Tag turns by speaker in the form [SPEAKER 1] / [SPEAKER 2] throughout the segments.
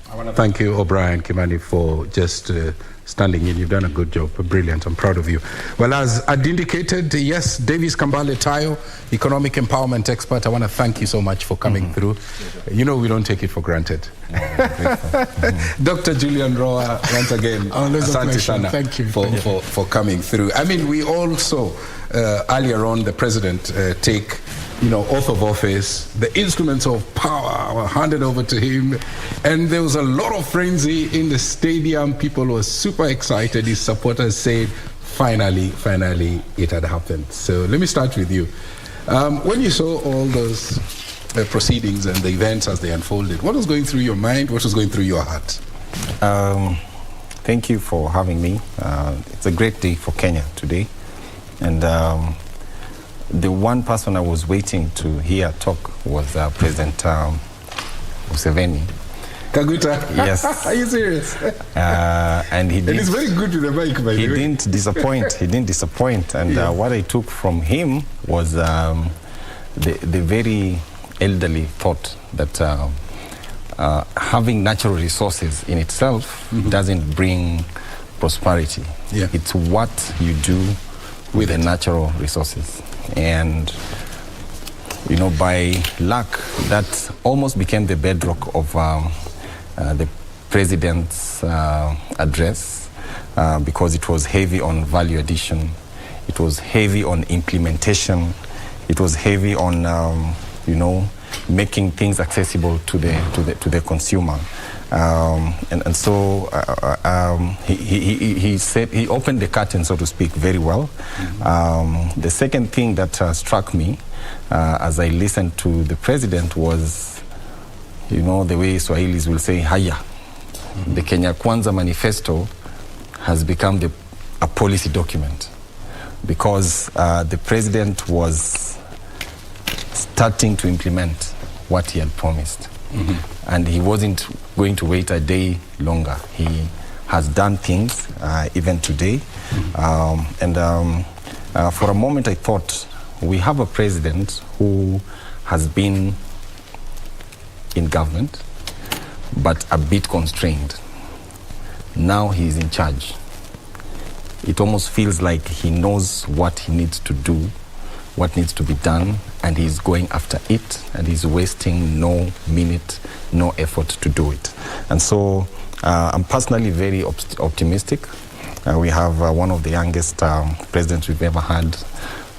[SPEAKER 1] I want to thank you, O'Brien Kimani, for just standing in. You've done a good job. Brilliant. I'm proud of you. Well, as I'd indicated, yes, Davis Kambale Tayo, economic empowerment expert, I want to thank you so much for coming through. You know, we don't take it for granted. Dr. Julian Rowa, once again, asante sana.
[SPEAKER 2] Thank you
[SPEAKER 1] for coming through. I mean, we also, earlier on, the president take oath of office, the instruments of power were handed over to him, and there was a lot of frenzy in the stadium. People were super excited. His supporters said, finally, it had happened. So let me start with you. When you saw all those proceedings and the events as they unfolded, what was going through your mind? What was going through your heart?
[SPEAKER 3] Thank you for having me. It's a great day for Kenya today. And the one person I was waiting to hear talk was President Museveni.
[SPEAKER 1] Kaguta?
[SPEAKER 3] Yes.
[SPEAKER 1] Are you serious?
[SPEAKER 3] And
[SPEAKER 1] he's very good with the mic, by the way.
[SPEAKER 3] He didn't disappoint. And what I took from him was the very elderly thought that having natural resources in itself doesn't bring prosperity.
[SPEAKER 1] Yeah.
[SPEAKER 3] It's what you do with the natural resources. And by luck, that almost became the bedrock of the president's address, because it was heavy on value addition, it was heavy on implementation, it was heavy on making things accessible to the consumer. And so he said, he opened the curtain, so to speak, very well. The second thing that struck me as I listened to the president was, the way Swahilis will say, haya. The Kenya Kwanza manifesto has become a policy document, because the president was starting to implement what he had promised. And he wasn't going to wait a day longer. He has done things even today. For a moment I thought, we have a president who has been in government, but a bit constrained. Now he's in charge. It almost feels like he knows what he needs to do, what needs to be done, and he's going after it, and he's wasting no minute, no effort to do it. And so I'm personally very optimistic. We have one of the youngest presidents we've ever had,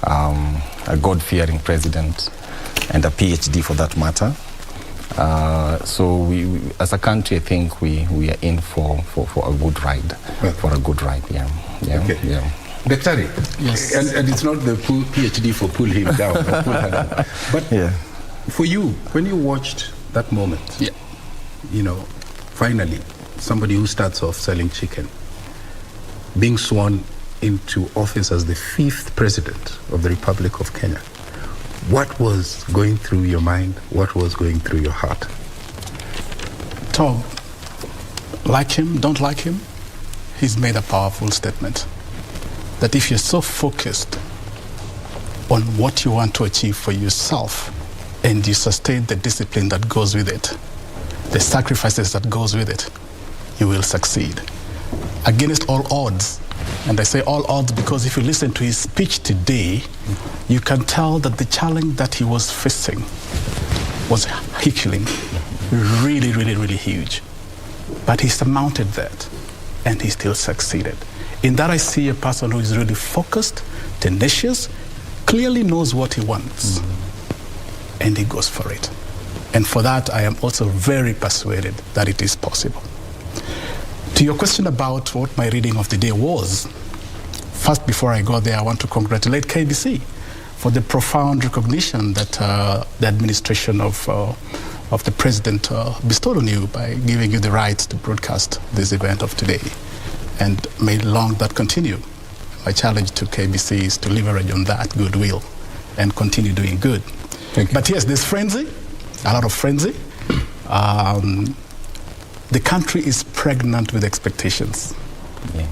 [SPEAKER 3] a God-fearing president, and a PhD for that matter. So we, as a country, I think we are in for a good ride. For a good ride, yeah.
[SPEAKER 1] Daktari,
[SPEAKER 2] yes.
[SPEAKER 1] And it's not the PhD for pull him down, or pull her down. But for you, when you watched that moment, finally, somebody who starts off selling chicken, being sworn into office as the 5th president of the Republic of Kenya, what was going through your mind? What was going through your heart?
[SPEAKER 2] Tom, like him, don't like him, he's made a powerful statement. That if you're so focused on what you want to achieve for yourself, and you sustain the discipline that goes with it, the sacrifices that goes with it, you will succeed. Against all odds, and I say all odds because if you listen to his speech today, you can tell that the challenge that he was facing was hurtling, really huge. But he surmounted that, and he still succeeded. In that I see a person who is really focused, tenacious, clearly knows what he wants, and he goes for it. And for that, I am also very persuaded that it is possible. To your question about what my reading of the day was, first, before I go there, I want to congratulate KBC for the profound recognition that the administration of the president bestowed on you by giving you the right to broadcast this event of today. And may long that continue. My challenge to KBC is to leverage on that goodwill and continue doing good.
[SPEAKER 1] Thank you.
[SPEAKER 2] But yes, there's frenzy, a lot of frenzy. The country is pregnant with expectations.
[SPEAKER 3] Yeah.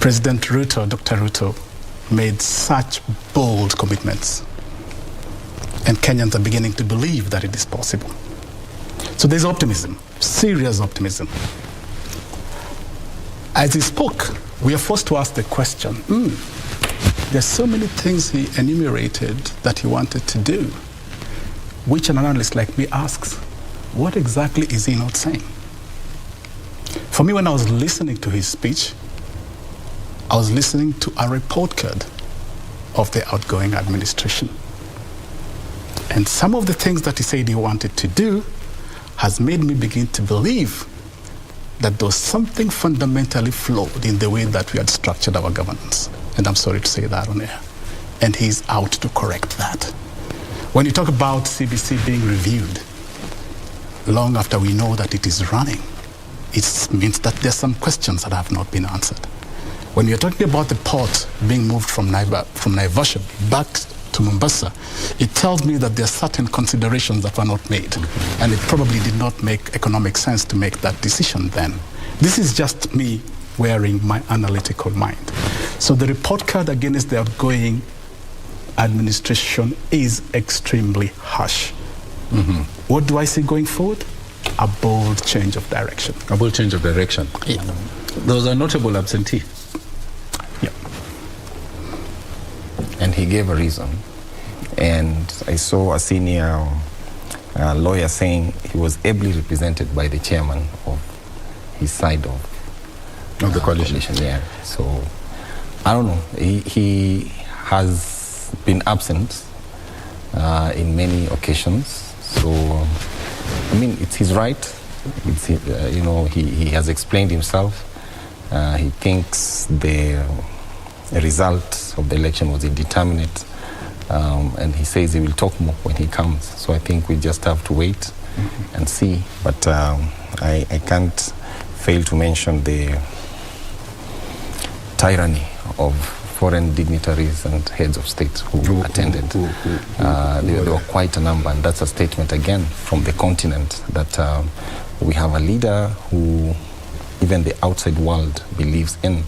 [SPEAKER 2] President Ruto, Dr. Ruto, made such bold commitments. And Kenyans are beginning to believe that it is possible. So there's optimism, serious optimism. As he spoke, we are forced to ask the question, there's so many things he enumerated that he wanted to do, which an analyst like me asks, what exactly is he not saying? For me, when I was listening to his speech, I was listening to a report card of the outgoing administration. And some of the things that he said he wanted to do has made me begin to believe that there was something fundamentally flawed in the way that we had structured our governance. And I'm sorry to say that on air. And he's out to correct that. When you talk about CBC being reviewed, long after we know that it is running, it means that there's some questions that have not been answered. When you're talking about the port being moved from Naivasha back to Mombasa, it tells me that there are certain considerations that were not made. And it probably did not make economic sense to make that decision then. This is just me wearing my analytical mind. So the report card against the outgoing administration is extremely harsh. What do I see going forward? A bold change of direction.
[SPEAKER 1] A bold change of direction.
[SPEAKER 2] Yeah.
[SPEAKER 1] There was a notable absentee.
[SPEAKER 2] Yeah.
[SPEAKER 3] And he gave a reason. And I saw a senior lawyer saying he was ably represented by the chairman of his side of
[SPEAKER 1] the coalition.
[SPEAKER 3] Yeah. So, I don't know. He has been absent in many occasions. So, I mean, it's his right. It's, he has explained himself. He thinks the result of the election was indeterminate. And he says he will talk more when he comes. So I think we just have to wait and see. But I can't fail to mention the tyranny of foreign dignitaries and heads of state who attended. There were quite a number, and that's a statement again from the continent that we have a leader who even the outside world believes in,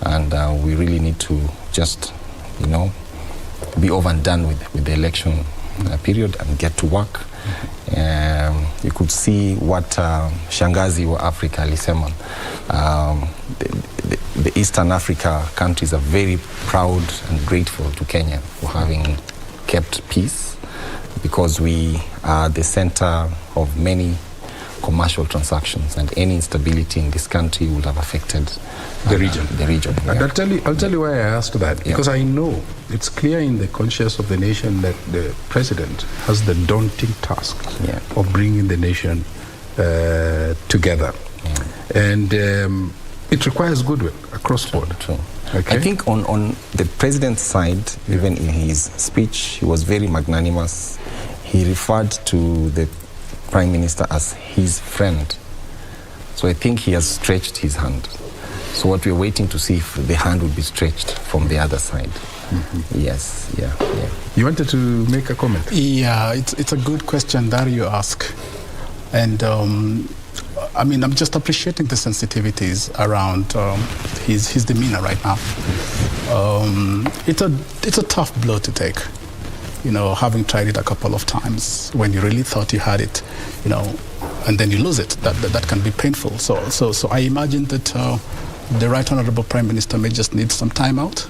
[SPEAKER 3] and we really need to just, be over and done with the election period and get to work. You could see what Shangazi wa Africa alisema. The Eastern Africa countries are very proud and grateful to Kenya for having kept peace, because we are the center of many commercial transactions, and any instability in this country would have affected
[SPEAKER 1] the region.
[SPEAKER 3] Yeah.
[SPEAKER 1] I'll tell you why I asked that, because I know it's clear in the conscience of the nation that the president has the daunting task of bringing the nation together. And it requires goodwill across board.
[SPEAKER 3] True.
[SPEAKER 1] Okay?
[SPEAKER 3] I think on the president's side, even in his speech, he was very magnanimous. He referred to the prime minister as his friend. So I think he has stretched his hand. So what we're waiting to see if the hand will be stretched from the other side. Yes, yeah.
[SPEAKER 1] You wanted to make a comment?
[SPEAKER 2] Yeah, it's a good question that you ask. And I'm just appreciating the sensitivities around his demeanor right now. It's a tough blow to take. Having tried it a couple of times, when you really thought you had it, and then you lose it, that can be painful. So I imagine that the Right Honorable Prime Minister may just need some time out,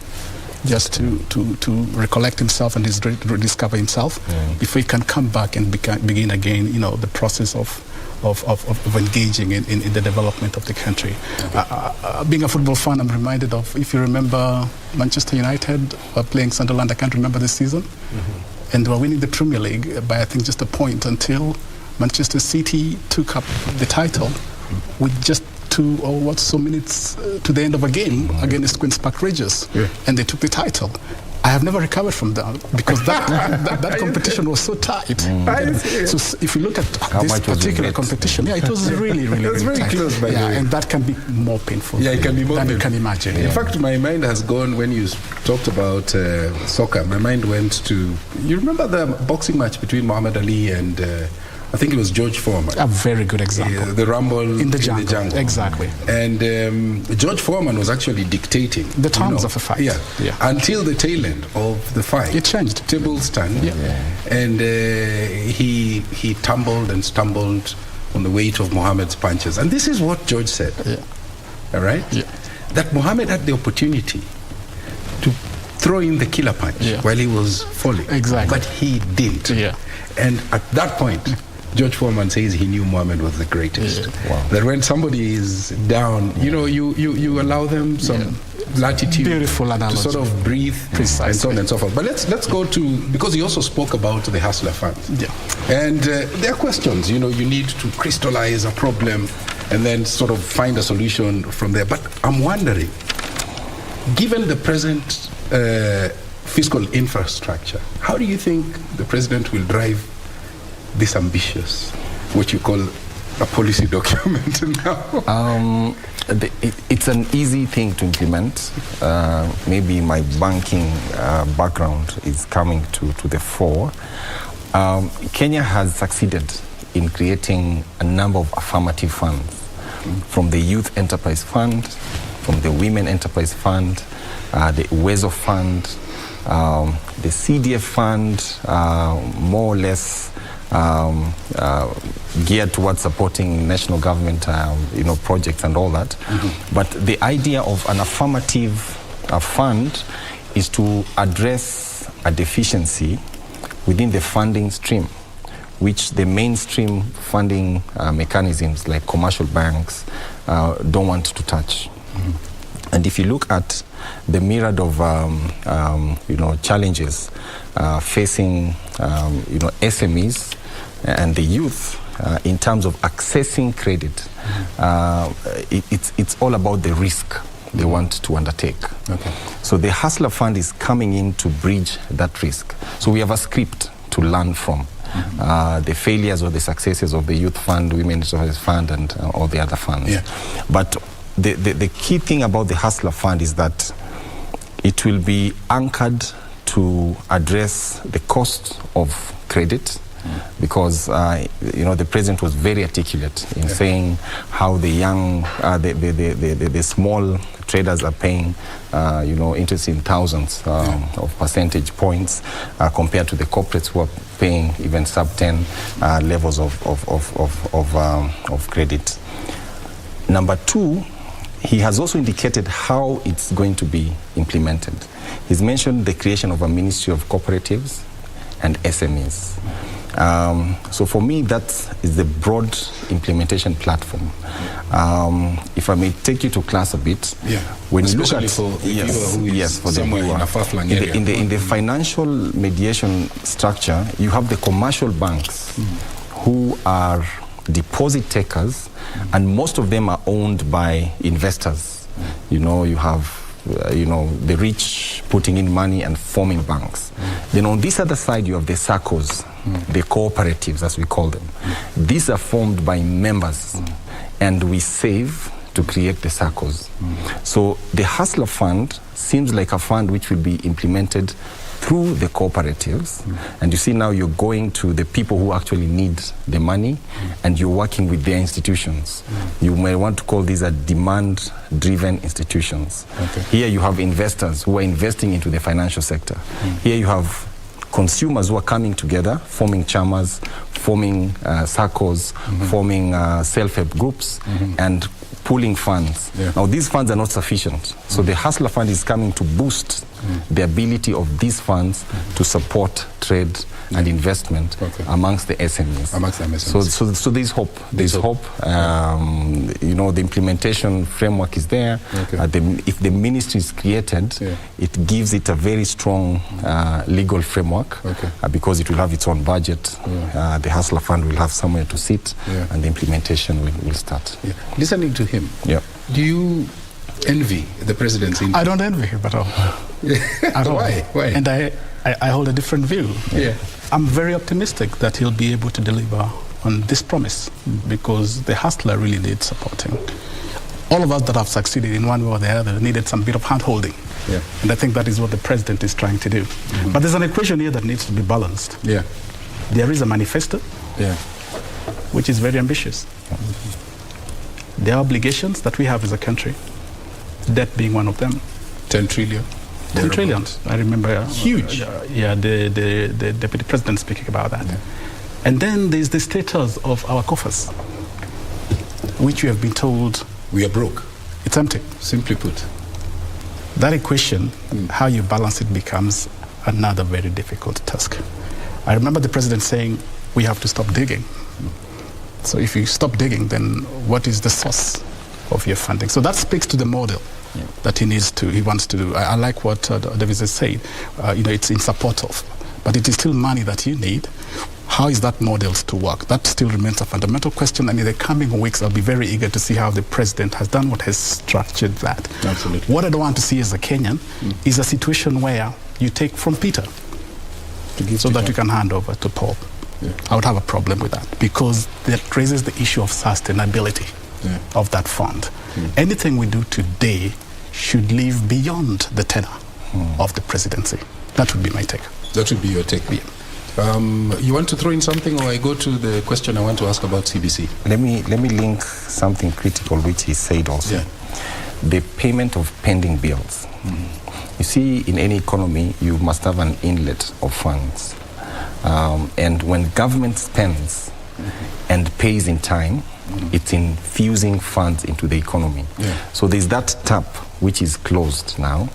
[SPEAKER 2] just to recollect himself and rediscover himself before he can come back and begin again, the process of engaging in the development of the country. Being a football fan, I'm reminded of, if you remember, Manchester United playing Sunderland. I can't remember this season. And they were winning the Premier League by, I think, just a point, until Manchester City took up the title with just 2 or so minutes to the end of a game against Queen's Park Rangers. And they took the title. I have never recovered from that, because that competition was so tight. So if you look at this particular competition, it was really, really,
[SPEAKER 1] it was very
[SPEAKER 2] tight.
[SPEAKER 1] close, by the way.
[SPEAKER 2] And that can be more painful.
[SPEAKER 1] Yeah, it can be more
[SPEAKER 2] than
[SPEAKER 1] painful.
[SPEAKER 2] you can imagine.
[SPEAKER 1] In fact, my mind has gone, when you talked about soccer, my mind went to, you remember the boxing match between Muhammad Ali and I think it was George Foreman.
[SPEAKER 2] A very good example.
[SPEAKER 1] The rumble
[SPEAKER 2] in the jungle. Exactly.
[SPEAKER 1] And George Foreman was actually dictating
[SPEAKER 2] the terms of a fight.
[SPEAKER 1] Yeah. Until the tail end of the fight.
[SPEAKER 2] It changed.
[SPEAKER 1] Tables turned. And he tumbled and stumbled on the weight of Mohammed's punches. And this is what George said.
[SPEAKER 2] Yeah.
[SPEAKER 1] All right?
[SPEAKER 2] Yeah.
[SPEAKER 1] That Mohammed had the opportunity to throw in the killer punch while he was falling.
[SPEAKER 2] Exactly.
[SPEAKER 1] But he didn't.
[SPEAKER 2] Yeah.
[SPEAKER 1] And at that point, George Foreman says he knew Mohammed was the greatest.
[SPEAKER 2] Yeah.
[SPEAKER 3] Wow.
[SPEAKER 1] That when somebody is down, you know, you allow them some latitude
[SPEAKER 2] Beautiful analogy.
[SPEAKER 1] to sort of breathe and so on and so forth. But let's go to, because he also spoke about the Hustler Fund.
[SPEAKER 2] Yeah.
[SPEAKER 1] And there are questions, you know, you need to crystallize a problem and then sort of find a solution from there. But I'm wondering, given the present fiscal infrastructure, how do you think the president will drive this ambitious, what you call a policy document now?
[SPEAKER 3] It's an easy thing to implement. Maybe my banking background is coming to the fore. Kenya has succeeded in creating a number of affirmative funds, from the Youth Enterprise Fund, from the Women Enterprise Fund, the Wezo Fund, the CDF Fund, more or less geared towards supporting national government, projects and all that. But the idea of an affirmative fund is to address a deficiency within the funding stream, which the mainstream funding mechanisms like commercial banks don't want to touch. And if you look at the myriad of challenges facing SMEs and the youth in terms of accessing credit, it's all about the risk they want to undertake.
[SPEAKER 1] Okay.
[SPEAKER 3] So the Hustler Fund is coming in to bridge that risk. So we have a script to learn from. The failures or the successes of the Youth Fund, Women's Fund, and all the other funds.
[SPEAKER 1] Yeah.
[SPEAKER 3] But the key thing about the Hustler Fund is that it will be anchored to address the cost of credit, because the president was very articulate in saying how the young, the small traders are paying, interest in thousands of percentage points compared to the corporates who are paying even sub-10 levels of credit. Number two, he has also indicated how it's going to be implemented. He's mentioned the creation of a Ministry of Cooperatives and SMEs. So for me, that is the broad implementation platform. If I may take you to class a bit, when
[SPEAKER 1] especially
[SPEAKER 3] you look at
[SPEAKER 1] for the viewer who is
[SPEAKER 3] for the
[SPEAKER 1] somewhere
[SPEAKER 3] viewer,
[SPEAKER 1] in a far-flung area.
[SPEAKER 3] in the financial mediation structure, you have the commercial banks who are deposit takers, and most of them are owned by investors. You have the rich putting in money and forming banks. Then on this other side, you have the SACCOs, the cooperatives, as we call them. These are formed by members, and we save to create the SACCOs. So the Hustler Fund seems like a fund which will be implemented through the cooperatives. And you see now you're going to the people who actually need the money, and you're working with their institutions. You may want to call these a demand-driven institutions.
[SPEAKER 1] Okay.
[SPEAKER 3] Here you have investors who are investing into the financial sector. Here you have consumers who are coming together, forming chamas, forming SACCOs, forming self-help groups, and pooling funds. Now these funds are not sufficient. So the Hustler Fund is coming to boost the ability of these funds to support trade and investment amongst the SMEs. So there's hope. There's hope. The implementation framework is there. If the ministry is created, it gives it a very strong legal framework, because it will have its own budget. The Hustler Fund will have somewhere to sit, and the implementation will start.
[SPEAKER 1] Listening to him, do you envy the presidency?
[SPEAKER 2] I don't envy him at all. At all.
[SPEAKER 1] Why?
[SPEAKER 2] And I hold a different view. I'm very optimistic that he'll be able to deliver on this promise, because the hustler really needs supporting. All of us that have succeeded in one way or the other needed some bit of hand-holding. And I think that is what the president is trying to do. But there's an equation here that needs to be balanced. There is a manifesto, which is very ambitious. There are obligations that we have as a country, debt being one of them.
[SPEAKER 1] 10 trillion.
[SPEAKER 2] 10 trillion. I remember.
[SPEAKER 1] Huge.
[SPEAKER 2] The deputy president speaking about that. And then there's the status of our coffers. which you have been told
[SPEAKER 1] we are broke.
[SPEAKER 2] It's empty.
[SPEAKER 1] Simply put.
[SPEAKER 2] That equation, how you balance it becomes another very difficult task. I remember the president saying, we have to stop digging. So if you stop digging, then what is the source of your funding? So that speaks to the model that he wants to do. I like what David has said. It's in support of, but it is still money that you need. How is that model to work? That still remains a fundamental question, and in the coming weeks, I'll be very eager to see how the president has done what has structured that.
[SPEAKER 1] Absolutely.
[SPEAKER 2] What I don't want to see as a Kenyan is a situation where you take from Peter so that you can hand over to Paul. Yeah. I would have a problem with that because that raises the issue of sustainability of that fund. Anything we do today should live beyond the tenure of the presidency. That would be my take.
[SPEAKER 1] That would be your take.
[SPEAKER 2] Yeah.
[SPEAKER 1] You want to throw in something, or I go to the question I want to ask about CBC?
[SPEAKER 3] Let me link something critical which he said also.
[SPEAKER 1] Yeah.
[SPEAKER 3] The payment of pending bills. You see, in any economy, you must have an inlet of funds. And when government spends and pays in time, it's infusing funds into the economy.
[SPEAKER 1] Yeah.
[SPEAKER 3] So there's that tap which is closed now,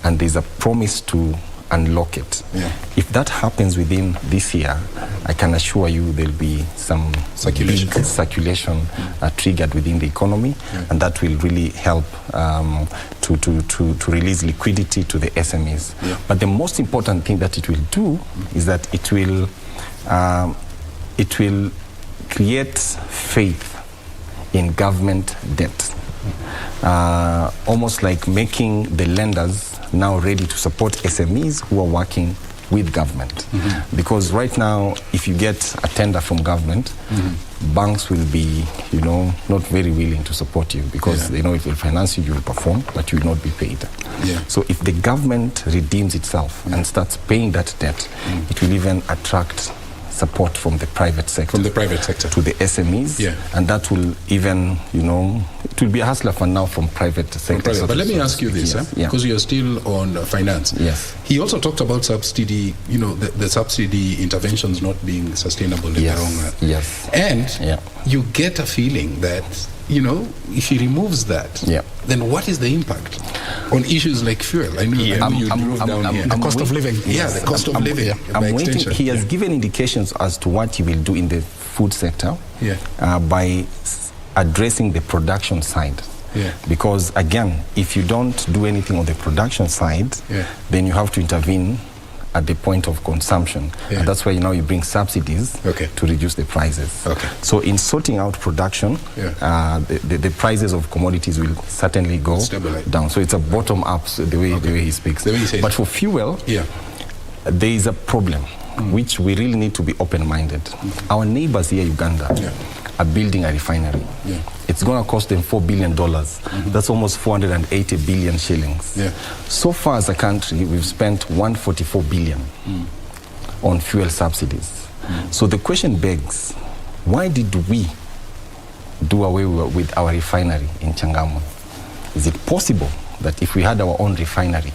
[SPEAKER 3] and there's a promise to unlock it.
[SPEAKER 1] Yeah.
[SPEAKER 3] If that happens within this year, I can assure you there'll be some
[SPEAKER 1] circulation,
[SPEAKER 3] big circulation triggered within the economy, and that will really help to release liquidity to the SMEs.
[SPEAKER 1] Yeah.
[SPEAKER 3] But the most important thing that it will do is that it will create faith in government debt, almost like making the lenders now ready to support SMEs who are working with government. Because right now, if you get a tender from government, banks will be, not very willing to support you because they know if they'll finance you, you will perform, but you will not be paid.
[SPEAKER 1] Yeah.
[SPEAKER 3] So if the government redeems itself and starts paying that debt, it will even attract support from the private sector.
[SPEAKER 1] From the private sector.
[SPEAKER 3] To the SMEs.
[SPEAKER 1] Yeah.
[SPEAKER 3] And that will even, it will be a hustler fund now from private sector.
[SPEAKER 1] But let me ask you this, because you're still on finance.
[SPEAKER 3] Yes.
[SPEAKER 1] He also talked about subsidy, the subsidy interventions not being sustainable in the long run.
[SPEAKER 3] Yes.
[SPEAKER 1] And you get a feeling that, if he removes that, then what is the impact on issues like fuel? I know you drove down here.
[SPEAKER 2] The cost of living.
[SPEAKER 1] Yeah, the cost of living.
[SPEAKER 3] I'm waiting. He has given indications as to what he will do in the food sector by addressing the production side.
[SPEAKER 1] Yeah.
[SPEAKER 3] Because again, if you don't do anything on the production side, then you have to intervene at the point of consumption. And that's why you bring subsidies to reduce the prices.
[SPEAKER 1] Okay.
[SPEAKER 3] So in sorting out production, the prices of commodities will certainly go down. So it's a bottom-up, the way he speaks. But for fuel, there is a problem which we really need to be open-minded. Our neighbors here, Uganda, are building a refinery. It's going to cost them $4 billion. That's almost 480 billion shillings. So far as a country, we've spent 144 billion on fuel subsidies. So the question begs, why did we do away with our refinery in Changamwe? Is it possible that if we had our own refinery,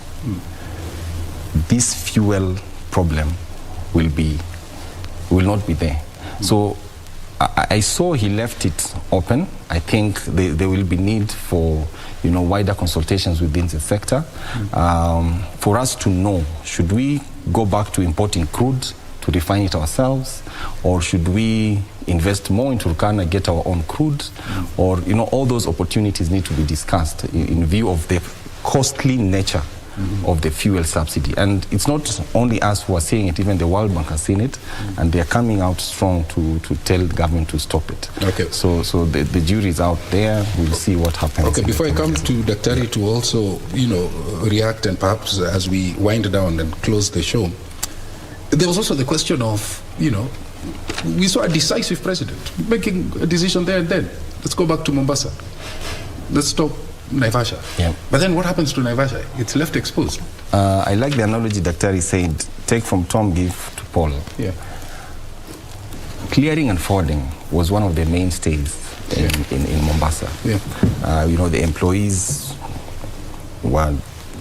[SPEAKER 3] this fuel problem will not be there? So I saw he left it open. I think there will be need for wider consultations within the sector for us to know, should we go back to importing crude to refine it ourselves, or should we invest more into Turkana, get our own crude, or all those opportunities need to be discussed in view of the costly nature of the fuel subsidy. And it's not only us who are seeing it, even the World Bank has seen it, and they're coming out strong to tell the government to stop it.
[SPEAKER 1] Okay.
[SPEAKER 3] So the jury is out there. We'll see what happens.
[SPEAKER 1] Okay, before I come to Daktari to also, react, and perhaps as we wind down and close the show, there was also the question of, we saw a decisive president making a decision there and then. Let's go back to Mombasa. Let's stop Naivasha. But then what happens to Naivasha? It's left exposed.
[SPEAKER 3] I like the analogy Daktari said, take from Tom, give to Paul. Clearing and forwarding was one of the mainstays in Mombasa. The employees were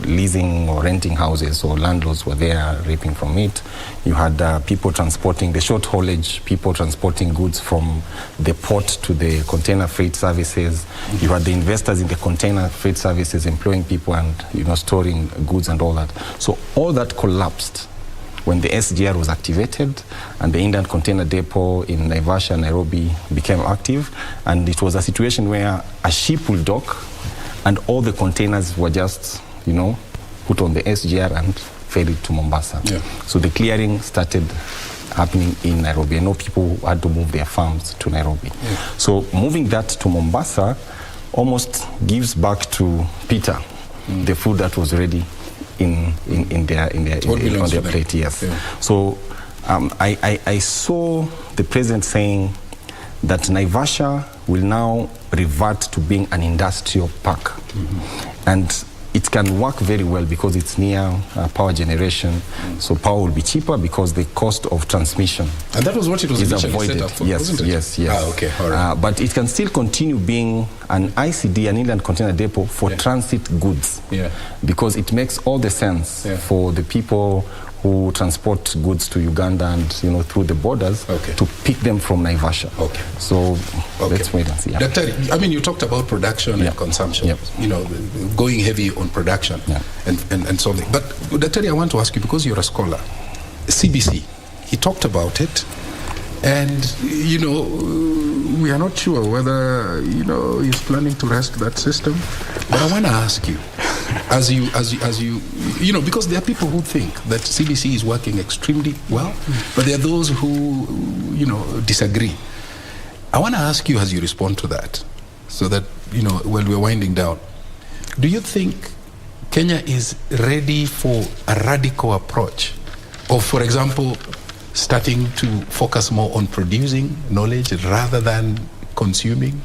[SPEAKER 3] leasing or renting houses, so landlords were there reaping from it. You had people transporting, the short haulage, people transporting goods from the port to the container freight services. You had the investors in the container freight services employing people and, you know, storing goods and all that. So all that collapsed when the SGR was activated and the Indian Container Depot in Naivasha, Nairobi became active, and it was a situation where a ship will dock and all the containers were just, you know, put on the SGR and ferried to Mombasa. Yeah. So the clearing started happening in Nairobi. I know people had to move their farms to Nairobi. Yeah. So moving that to Mombasa almost gives back to Peter the food that was ready on their plate. Yes. Yeah. So I saw the president saying that Naivasha will now revert to being an industrial park. And it can work very well because it's near power generation. So power will be cheaper because the cost of transmission
[SPEAKER 1] and that was what it was
[SPEAKER 3] is
[SPEAKER 1] initially
[SPEAKER 3] avoided.
[SPEAKER 1] Set up for,
[SPEAKER 3] yes,
[SPEAKER 1] wasn't it?
[SPEAKER 3] Yes.
[SPEAKER 1] Okay, all right.
[SPEAKER 3] But it can still continue being an ICD, an Inland Container Depot for transit goods. Yeah. Because it makes all the sense for the people who transport goods to Uganda and, you know, through the borders to pick them from Naivasha. Okay. So let's wait and see. Yeah.
[SPEAKER 1] Doctor, I mean, you talked about production and consumption, you know, going heavy on production and so on. But Doctor, I want to ask you, because you're a scholar, CBC, he talked about it, and, you know, we are not sure whether, you know, he's planning to rest that system. But I want to ask you, as you know, because there are people who think that CBC is working extremely well, but there are those who, you know, disagree. I want to ask you as you respond to that, so that, you know, while we're winding down, do you think Kenya is ready for a radical approach of, for example, starting to focus more on producing knowledge rather than consuming?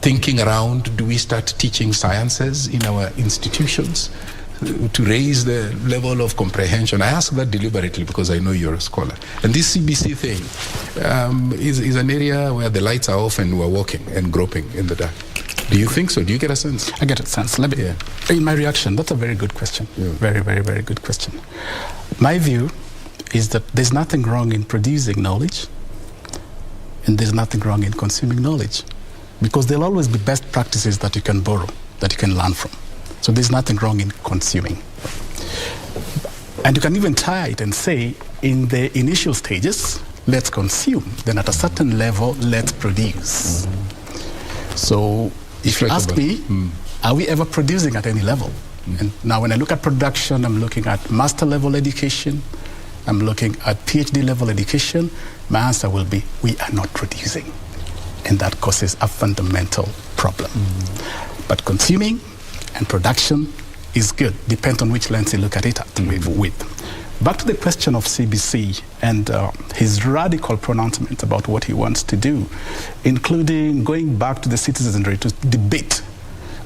[SPEAKER 1] Thinking around, do we start teaching sciences in our institutions to raise the level of comprehension? I ask that deliberately because I know you're a scholar. And this CBC thing is an area where the lights are off and we're walking and groping in the dark. Do you think so? Do you get a sense?
[SPEAKER 2] I get a sense. Let me, in my reaction, that's a very good question. Yeah. Very, very, very good question. My view is that there's nothing wrong in producing knowledge, and there's nothing wrong in consuming knowledge, because there'll always be best practices that you can borrow, that you can learn from. So there's nothing wrong in consuming. And you can even tie it and say, in the initial stages, let's consume. Then at a certain level, let's produce. So if you ask me, are we ever producing at any level? And now when I look at production, I'm looking at master level education, I'm looking at PhD level education. My answer will be, we are not producing. And that causes a fundamental problem. But consuming and production is good, depends on which lens you look at it with. Back to the question of CBC and his radical pronouncement about what he wants to do, including going back to the citizenry to debate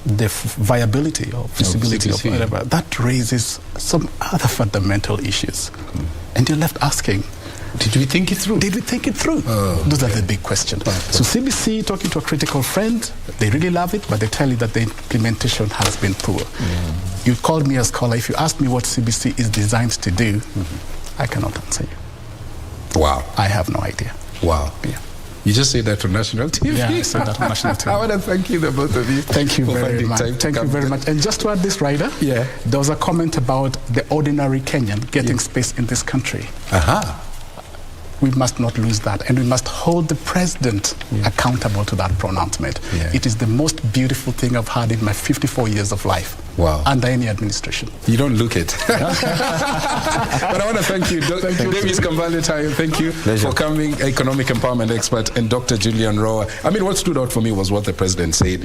[SPEAKER 2] the viability or feasibility of whatever, that raises some other fundamental issues. And you're left asking,
[SPEAKER 1] did we think it through?
[SPEAKER 2] Did we think it through? Those are the big questions. So CBC, talking to a critical friend, they really love it, but they tell you that the implementation has been poor. You called me a scholar. If you asked me what CBC is designed to do, I cannot answer you.
[SPEAKER 1] Wow.
[SPEAKER 2] I have no idea.
[SPEAKER 1] Wow.
[SPEAKER 2] Yeah.
[SPEAKER 1] You just say that on national TV.
[SPEAKER 2] Yeah, I said that on national TV.
[SPEAKER 1] I want to thank you, the both of you.
[SPEAKER 2] Thank you very much. Thank you very much. And just to add this, Ryder, there was a comment about the ordinary Kenyan getting space in this country. We must not lose that, and we must hold the president accountable to that pronouncement. It is the most beautiful thing I've had in my 54 years of life.
[SPEAKER 1] Wow.
[SPEAKER 2] Under any administration.
[SPEAKER 1] You don't look it. But I want to thank you, Davis Kambale. Thank you for coming, economic empowerment expert, and Dr. Julian Rowa. I mean, what stood out for me was what the president said.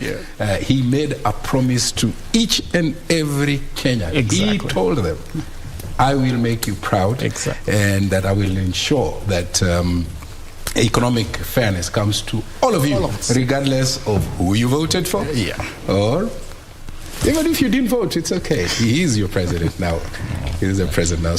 [SPEAKER 1] He made a promise to each and every Kenyan. He told them, I will make you proud, and that I will ensure that economic fairness comes to all of you, regardless of who you voted for, or even if you didn't vote, it's okay. He is your president now. He is the president now.